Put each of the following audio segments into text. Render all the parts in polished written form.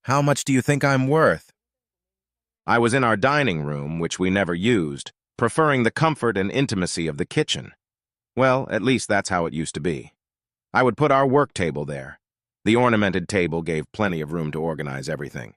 How much do you think I'm worth? I was in our dining room, which we never used, preferring the comfort and intimacy of the kitchen. Well, at least that's how it used to be. I would put our work table there. The ornamented table gave plenty of room to organize everything.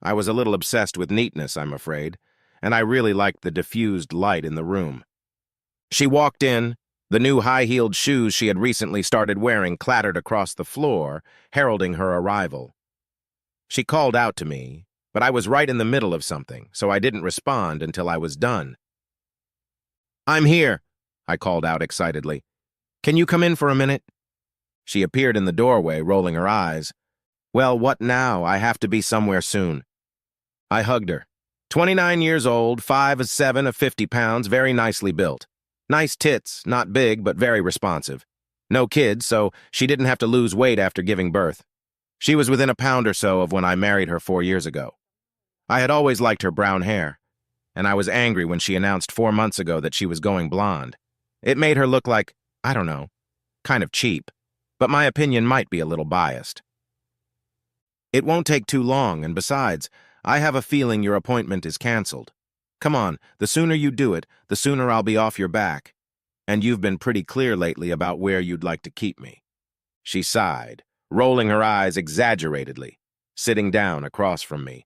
I was a little obsessed with neatness, I'm afraid, and I really liked the diffused light in the room. She walked in. The new high-heeled shoes she had recently started wearing clattered across the floor, heralding her arrival. She called out to me, but I was right in the middle of something, so I didn't respond until I was done. "I'm here," I called out excitedly. "Can you come in for a minute?" She appeared in the doorway, rolling her eyes. "Well, what now? I have to be somewhere soon." I hugged her. 29 years old, 5'7" of 50 pounds, very nicely built. Nice tits, not big, but very responsive. No kids, so she didn't have to lose weight after giving birth. She was within a pound or so of when I married her 4 years ago. I had always liked her brown hair, and I was angry when she announced 4 months ago that she was going blonde. It made her look like, I don't know, kind of cheap, but my opinion might be a little biased. "It won't take too long, and besides, I have a feeling your appointment is canceled. Come on, the sooner you do it, the sooner I'll be off your back. And you've been pretty clear lately about where you'd like to keep me." She sighed, rolling her eyes exaggeratedly, sitting down across from me.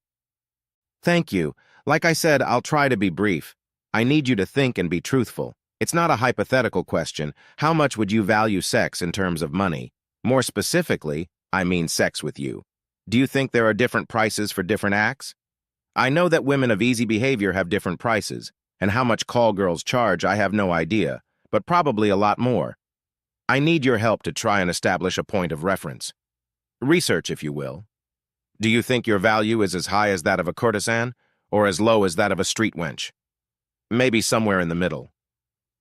"Thank you. Like I said, I'll try to be brief. I need you to think and be truthful. It's not a hypothetical question. How much would you value sex in terms of money? More specifically, I mean sex with you. Do you think there are different prices for different acts? I know that women of easy behavior have different prices, and how much call girls charge I have no idea, but probably a lot more. I need your help to try and establish a point of reference. Research, if you will. Do you think your value is as high as that of a courtesan, or as low as that of a street wench? Maybe somewhere in the middle.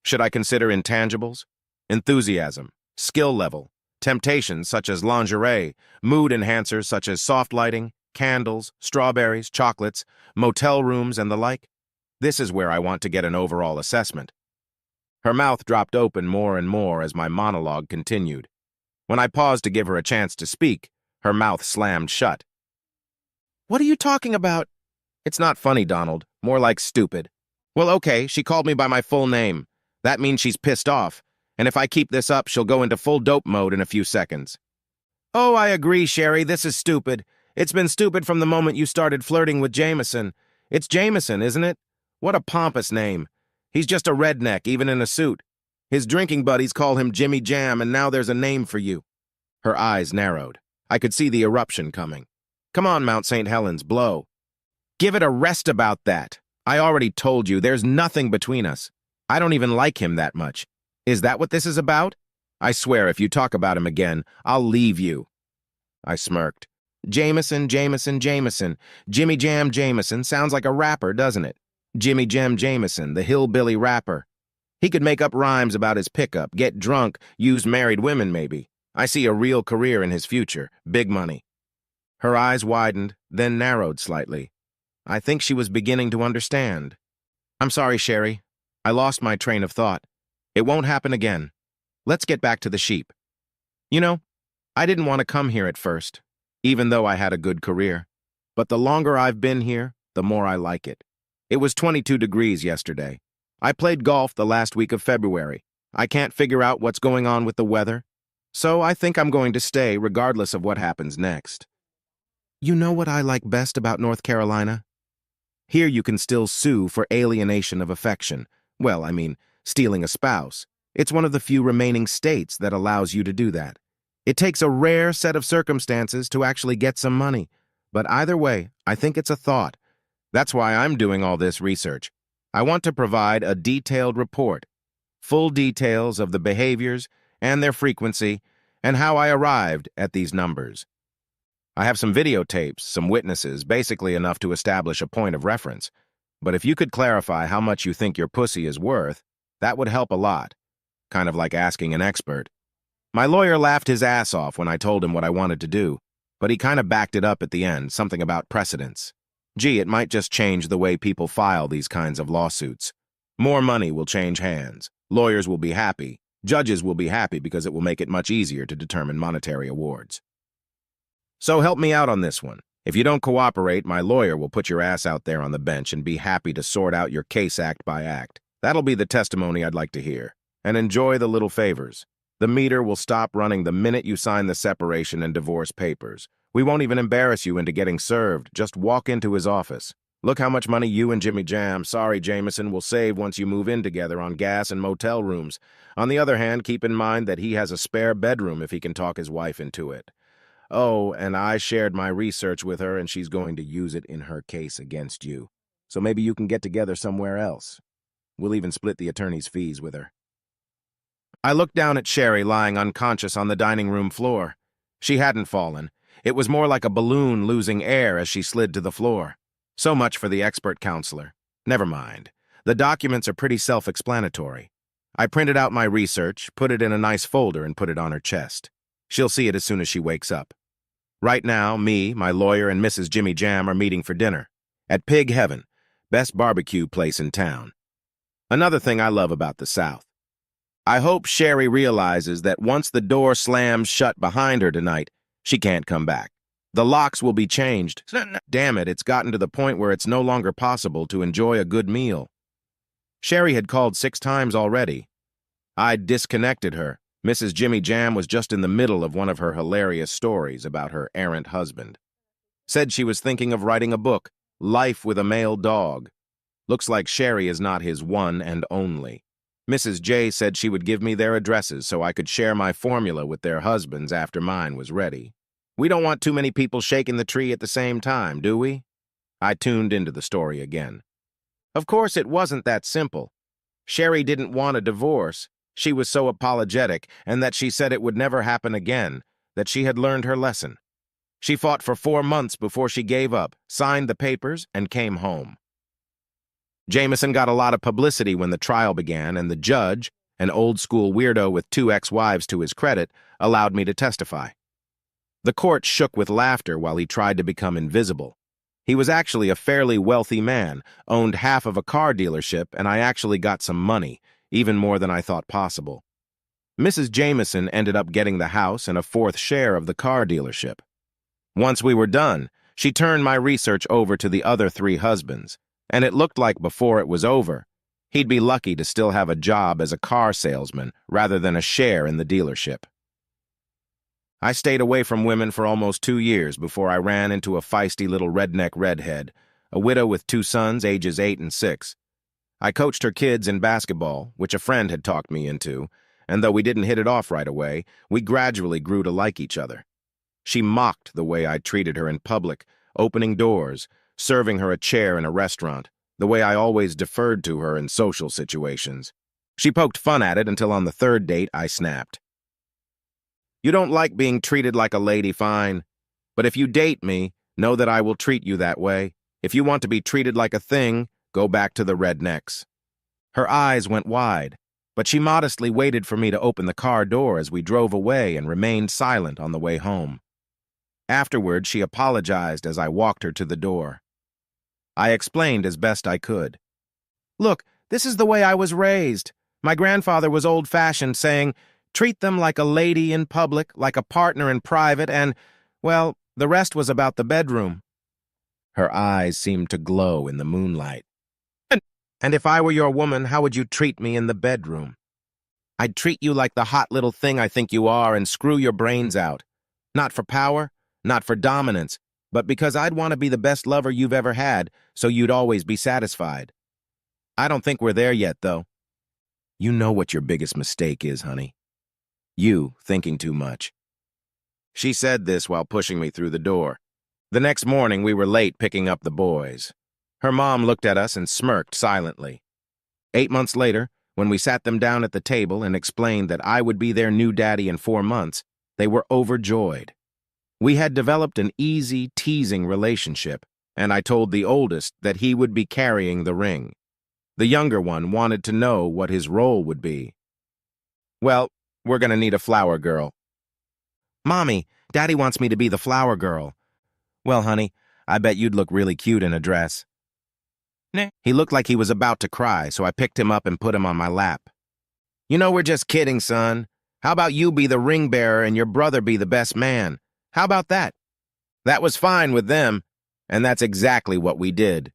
Should I consider intangibles? Enthusiasm, skill level, temptations such as lingerie, mood enhancers such as soft lighting, candles, strawberries, chocolates, motel rooms, and the like? This is where I want to get an overall assessment. Her mouth dropped open more and more as my monologue continued. When I paused to give her a chance to speak, her mouth slammed shut. "What are you talking about?" "It's not funny, Donald. More like stupid." "Well, okay, she called me by my full name. That means she's pissed off, and if I keep this up, she'll go into full dope mode in a few seconds." "Oh, I agree, Sherry. This is stupid. It's been stupid from the moment you started flirting with Jameson. It's Jameson, isn't it? What a pompous name. He's just a redneck, even in a suit. His drinking buddies call him Jimmy Jam, and now there's a name for you." Her eyes narrowed. I could see the eruption coming. "Come on, Mount St. Helens, blow." "Give it a rest about that. I already told you, there's nothing between us. I don't even like him that much. Is that what this is about? I swear if you talk about him again, I'll leave you." I smirked. Jameson, Jameson, Jameson. Jimmy Jam Jameson sounds like a rapper, doesn't it? Jimmy Jam Jameson, the hillbilly rapper. He could make up rhymes about his pickup, get drunk, use married women maybe. I see a real career in his future, big money. Her eyes widened, then narrowed slightly. I think she was beginning to understand. "I'm sorry, Sherry. I lost my train of thought. It won't happen again. Let's get back to the sheep. You know, I didn't want to come here at first, even though I had a good career. But the longer I've been here, the more I like it. It was 22 degrees yesterday. I played golf the last week of February. I can't figure out what's going on with the weather. So I think I'm going to stay regardless of what happens next. You know what I like best about North Carolina? Here you can still sue for alienation of affection. Well, I mean, stealing a spouse. It's one of the few remaining states that allows you to do that. It takes a rare set of circumstances to actually get some money. But either way, I think it's a thought. That's why I'm doing all this research. I want to provide a detailed report, full details of the behaviors and their frequency, and how I arrived at these numbers. I have some videotapes, some witnesses, basically enough to establish a point of reference. But if you could clarify how much you think your pussy is worth, that would help a lot. Kind of like asking an expert. My lawyer laughed his ass off when I told him what I wanted to do, but he kind of backed it up at the end, something about precedence. Gee, it might just change the way people file these kinds of lawsuits. More money will change hands. Lawyers will be happy. Judges will be happy because it will make it much easier to determine monetary awards. So help me out on this one. If you don't cooperate, my lawyer will put your ass out there on the bench and be happy to sort out your case act by act. That'll be the testimony I'd like to hear. And enjoy the little favors. The meter will stop running the minute you sign the separation and divorce papers. We won't even embarrass you into getting served. Just walk into his office. Look how much money you and Jimmy Jameson will save once you move in together on gas and motel rooms. On the other hand, keep in mind that he has a spare bedroom if he can talk his wife into it. Oh, and I shared my research with her, and she's going to use it in her case against you. So maybe you can get together somewhere else. We'll even split the attorney's fees with her. I looked down at Sherry lying unconscious on the dining room floor. She hadn't fallen. It was more like a balloon losing air as she slid to the floor. So much for the expert counselor. Never mind. The documents are pretty self-explanatory. I printed out my research, put it in a nice folder, and put it on her chest. She'll see it as soon as she wakes up. Right now, me, my lawyer, and Mrs. Jimmy Jam are meeting for dinner at Pig Heaven, best barbecue place in town. Another thing I love about the South. I hope Sherry realizes that once the door slams shut behind her tonight, she can't come back. The locks will be changed. Damn it, it's gotten to the point where it's no longer possible to enjoy a good meal. Sherry had called 6 times already. I'd disconnected her. Mrs. Jimmy Jam was just in the middle of one of her hilarious stories about her errant husband. Said she was thinking of writing a book, Life with a Male Dog. Looks like Sherry is not his one and only. Mrs. J said she would give me their addresses so I could share my formula with their husbands after mine was ready. We don't want too many people shaking the tree at the same time, do we? I tuned into the story again. Of course, it wasn't that simple. Sherry didn't want a divorce. She was so apologetic, and that she said it would never happen again, that she had learned her lesson. She fought for 4 months before she gave up, signed the papers, and came home. Jameson got a lot of publicity when the trial began, and the judge, an old-school weirdo with 2 ex-wives to his credit, allowed me to testify. The court shook with laughter while he tried to become invisible. He was actually a fairly wealthy man, owned half of a car dealership, and I actually got some money, even more than I thought possible. Mrs. Jameson ended up getting the house and a 4th share of the car dealership. Once we were done, she turned my research over to the other 3 husbands, and it looked like before it was over, he'd be lucky to still have a job as a car salesman rather than a share in the dealership. I stayed away from women for almost 2 years before I ran into a feisty little redneck redhead, a widow with 2 sons ages 8 and 6. I coached her kids in basketball, which a friend had talked me into, and though we didn't hit it off right away, we gradually grew to like each other. She mocked the way I treated her in public, opening doors, serving her a chair in a restaurant, the way I always deferred to her in social situations. She poked fun at it until on the 3rd date I snapped. You don't like being treated like a lady, fine. But if you date me, know that I will treat you that way. If you want to be treated like a thing, go back to the rednecks. Her eyes went wide, but she modestly waited for me to open the car door as we drove away and remained silent on the way home. Afterward, she apologized as I walked her to the door. I explained as best I could. Look, this is the way I was raised. My grandfather was old-fashioned, saying, treat them like a lady in public, like a partner in private, and, well, the rest was about the bedroom. Her eyes seemed to glow in the moonlight. And if I were your woman, how would you treat me in the bedroom? I'd treat you like the hot little thing I think you are and screw your brains out. Not for power, not for dominance, but because I'd want to be the best lover you've ever had, so you'd always be satisfied. I don't think we're there yet, though. You know what your biggest mistake is, honey. You thinking too much. She said this while pushing me through the door. The next morning, we were late picking up the boys. Her mom looked at us and smirked silently. 8 months later, when we sat them down at the table and explained that I would be their new daddy in 4 months, they were overjoyed. We had developed an easy, teasing relationship, and I told the oldest that he would be carrying the ring. The younger one wanted to know what his role would be. Well, we're going to need a flower girl. Mommy, Daddy wants me to be the flower girl. Well, honey, I bet you'd look really cute in a dress. He looked like he was about to cry, so I picked him up and put him on my lap. You know, we're just kidding, son. How about you be the ring bearer and your brother be the best man? How about that? That was fine with them, and that's exactly what we did.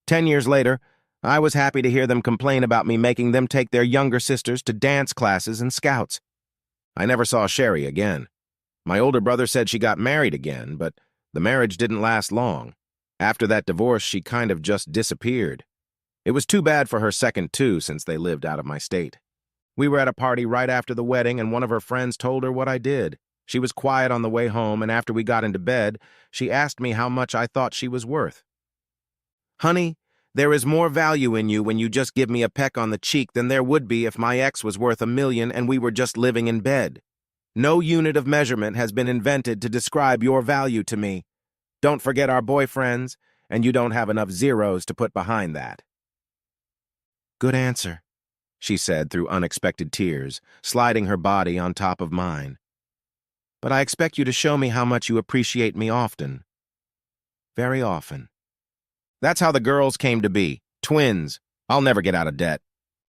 10 years later, I was happy to hear them complain about me making them take their younger sisters to dance classes and scouts. I never saw Sherry again. My older brother said she got married again, but the marriage didn't last long. After that divorce, she kind of just disappeared. It was too bad for her second, too, since they lived out of my state. We were at a party right after the wedding, and one of her friends told her what I did. She was quiet on the way home, and after we got into bed, she asked me how much I thought she was worth. Honey, there is more value in you when you just give me a peck on the cheek than there would be if my ex was worth $1 million and we were just living in bed. No unit of measurement has been invented to describe your value to me. Don't forget our boyfriends, and you don't have enough zeros to put behind that. Good answer, she said through unexpected tears, sliding her body on top of mine. But I expect you to show me how much you appreciate me often. Very often. That's how the girls came to be. Twins. I'll never get out of debt.